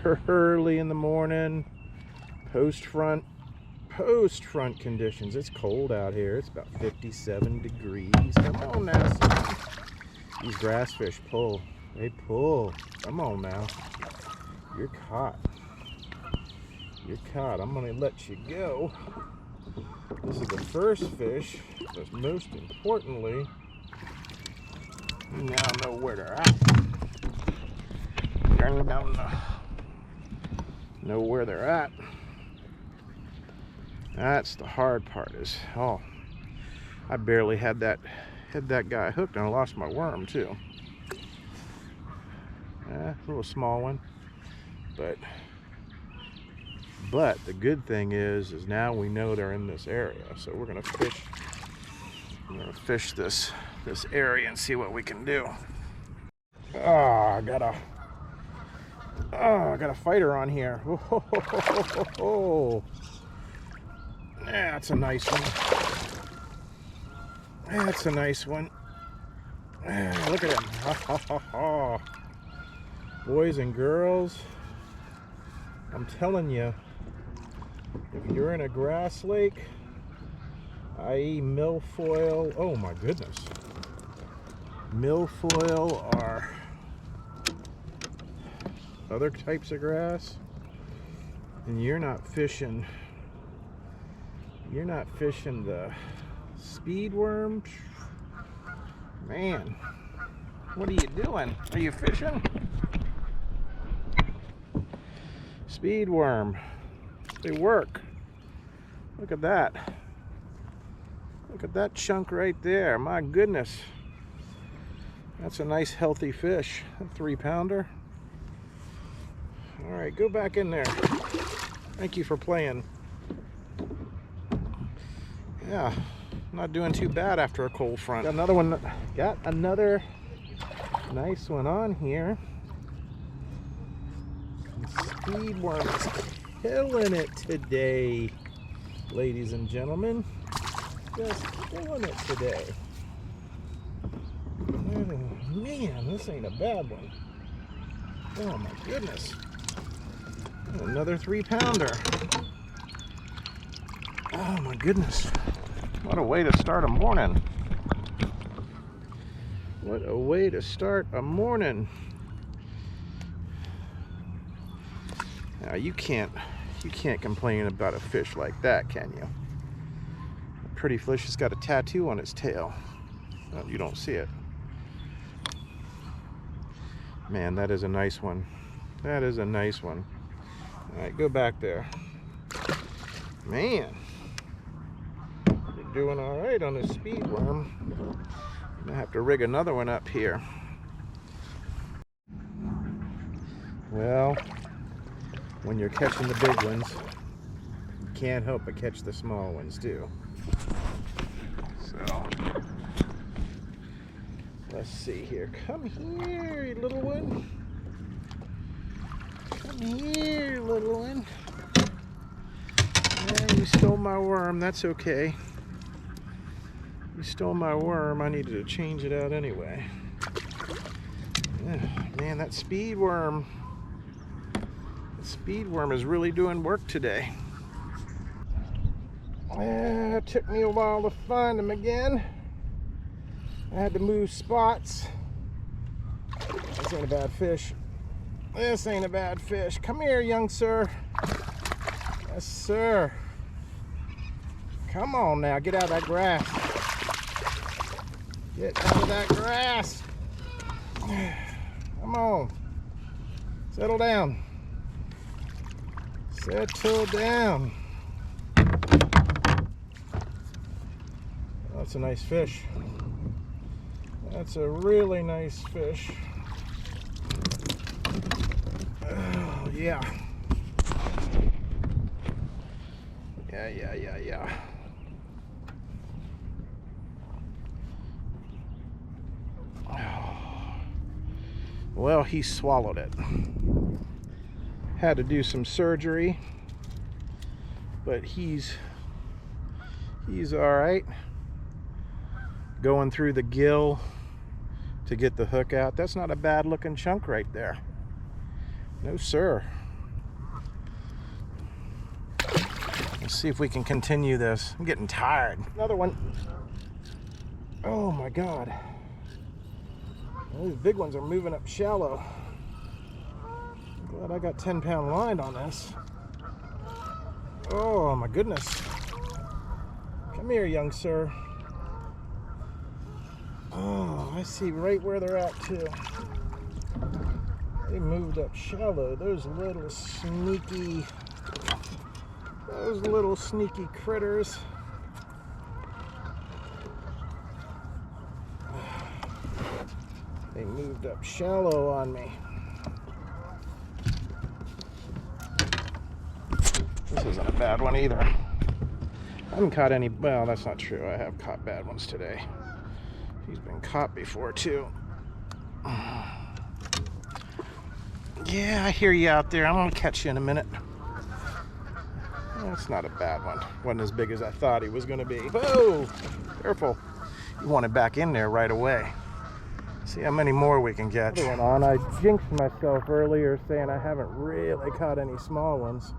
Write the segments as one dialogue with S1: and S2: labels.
S1: early in the morning, post front conditions. It's cold out here. It's about 57 degrees. Come on now, son. These grass fish pull. They pull. Come on now. You're caught. You're caught. I'm gonna let you go. This is the first fish, but most importantly, you now know where they're at. You now know where they're at. That's the hard part. Is I barely had that guy hooked, and I lost my worm too. A little small one, but the good thing is now we know they're in this area, so we're gonna fish. I'm gonna fish this area and see what we can do. I got a fighter on here. Yeah, that's a nice one. That's a nice one. Look at him. Boys and girls, I'm telling you, if you're in a grass lake, i.e. milfoil, oh my goodness, milfoil or other types of grass, and you're not fishing the speed worm, man, what are you doing? Are you fishing? Speed worm, they work. Look at that. Look at that chunk right there. My goodness. That's a nice healthy fish. A 3-pounder. All right, go back in there. Thank you for playing. Yeah, not doing too bad after a cold front. Got another nice one on here. Speed worm is killing it today, ladies and gentlemen. Just killing it today. Oh, man, this ain't a bad one. Oh my goodness. Another 3-pounder. Oh my goodness. What a way to start a morning. What a way to start a morning. Now you can't complain about a fish like that, can you? A pretty fish has got a tattoo on its tail. Oh, you don't see it. Man, that is a nice one. That is a nice one. All right, go back there. Man, you're doing all right on this speed worm. I'm gonna have to rig another one up here. Well, when you're catching the big ones, you can't help but catch the small ones too. So, let's see here. Come here, you little one. Come here, little one. Yeah, you stole my worm. That's okay. You stole my worm. I needed to change it out anyway. Yeah, man, that speed worm. The speed worm is really doing work today. It took me a while to find him again. I had to move spots. This ain't a bad fish. This ain't a bad fish. Come here, young sir. Yes, sir. Come on now, get out of that grass. Get out of that grass. Come on. Settle down. Settle down. That's a nice fish. That's a really nice fish. Oh, yeah. Yeah. Well, he swallowed it. Had to do some surgery, but he's all right. Going through the gill to get the hook out. That's not a bad looking chunk right there. No sir. Let's see if we can continue this. I'm getting tired. Another one. Oh my God. These big ones are moving up shallow. Glad I got 10-pound line on this. Oh my goodness. Come here, young sir. Oh, I see right where they're at too. They moved up shallow. Those little sneaky critters. They moved up shallow on me. This isn't a bad one either. I haven't caught any, well, that's not true. I have caught bad ones today. He's been caught before too. Yeah, I hear you out there. I'm gonna catch you in a minute. That's not a bad one. Wasn't as big as I thought he was gonna be. Whoa, careful. You want it back in there right away. See how many more we can catch. I jinxed myself earlier saying I haven't really caught any small ones.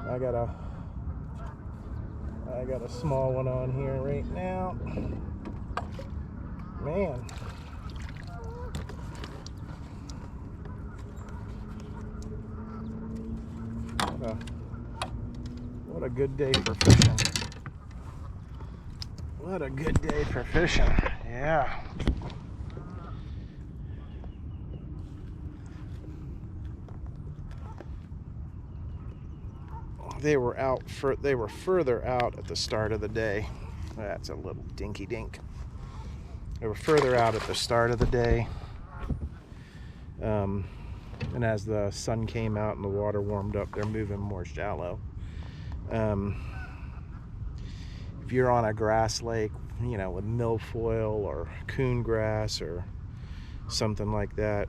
S1: I got a small one on here right now. Man. What a good day for fishing. What a good day for fishing. Yeah. They were further out at the start of the day. That's a little dinky dink. They were further out at the start of the day. And as the sun came out and the water warmed up, they're moving more shallow. If you're on a grass lake, you know, with milfoil or coon grass or something like that,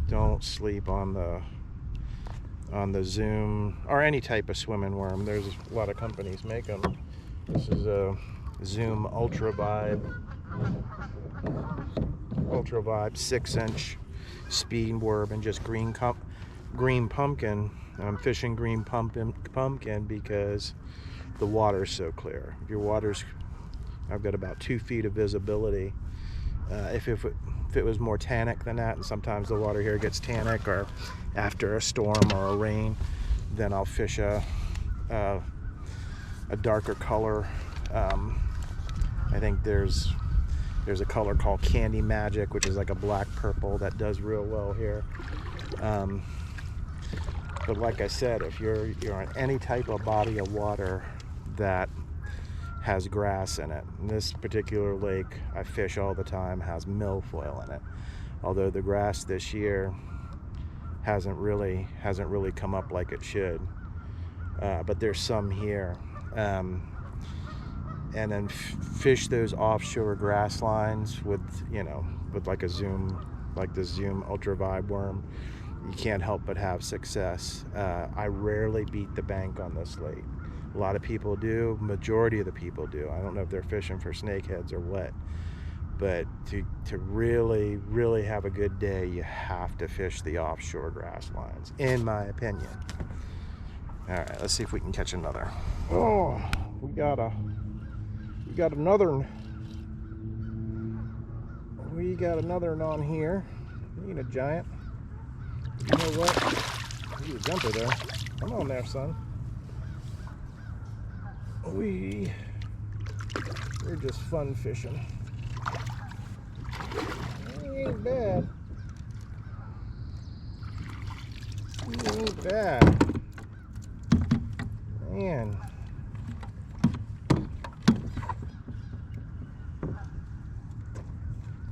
S1: don't sleep on the Zoom or any type of swimming worm. There's a lot of companies make them. This is a Zoom Ultra Vibe 6-inch speed worm and just green pumpkin. I'm fishing green pumpkin because the water's so clear. If your water's, I've got about 2 feet of visibility. If it was more tannic than that, and sometimes the water here gets tannic, or after a storm or a rain, then I'll fish a darker color. I think there's a color called Candy Magic, which is like a black purple that does real well here. But like I said, if you're on any type of body of water that has grass in it, and this particular lake I fish all the time has milfoil in it, although the grass this year hasn't really come up like it should, but there's some here. And then fish those offshore grass lines with like a Zoom, like the Zoom Ultra Vibe worm. You can't help but have success. I rarely beat the bank on this lake. A lot of people do. Majority of the people do. I don't know if they're fishing for snakeheads or what, but to really have a good day, you have to fish the offshore grass lines, in my opinion. All right, let's see if we can catch another. Oh, we got another one on here. We need a giant. You know what? You a jumper there. Come on there, son. We're just fun fishing. It ain't bad. It ain't bad. Man.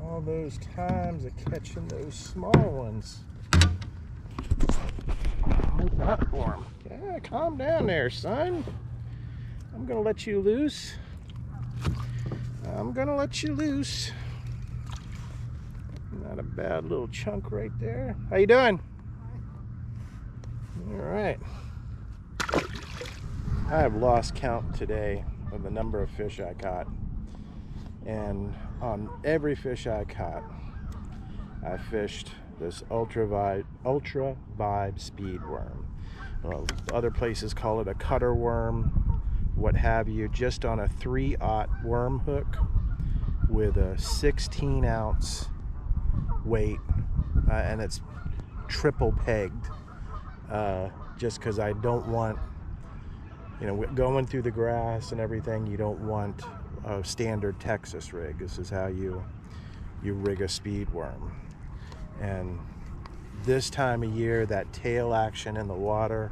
S1: All those times of catching those small ones. What's that for him? Yeah, calm down there, son. I'm gonna let you loose. Not a bad little chunk right there. How you doing? All right. I have lost count today of the number of fish I caught. And on every fish I caught, I fished this Ultra Vibe speed worm. well, other places call it a cutter worm, what have you, just on a 3/0 worm hook with a 16-ounce weight, and it's triple pegged, just because I don't want, you know, going through the grass and everything, you don't want a standard Texas rig. This is how you rig a speed worm. And this time of year, that tail action in the water,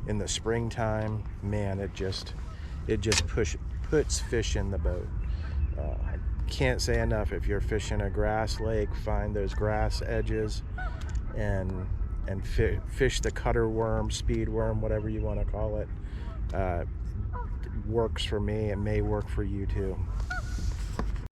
S1: in the springtime, man, it just puts fish in the boat. I can't say enough, if you're fishing a grass lake, find those grass edges and fish the cutter worm, speed worm, whatever you want to call it. Works for me. It may work for you too.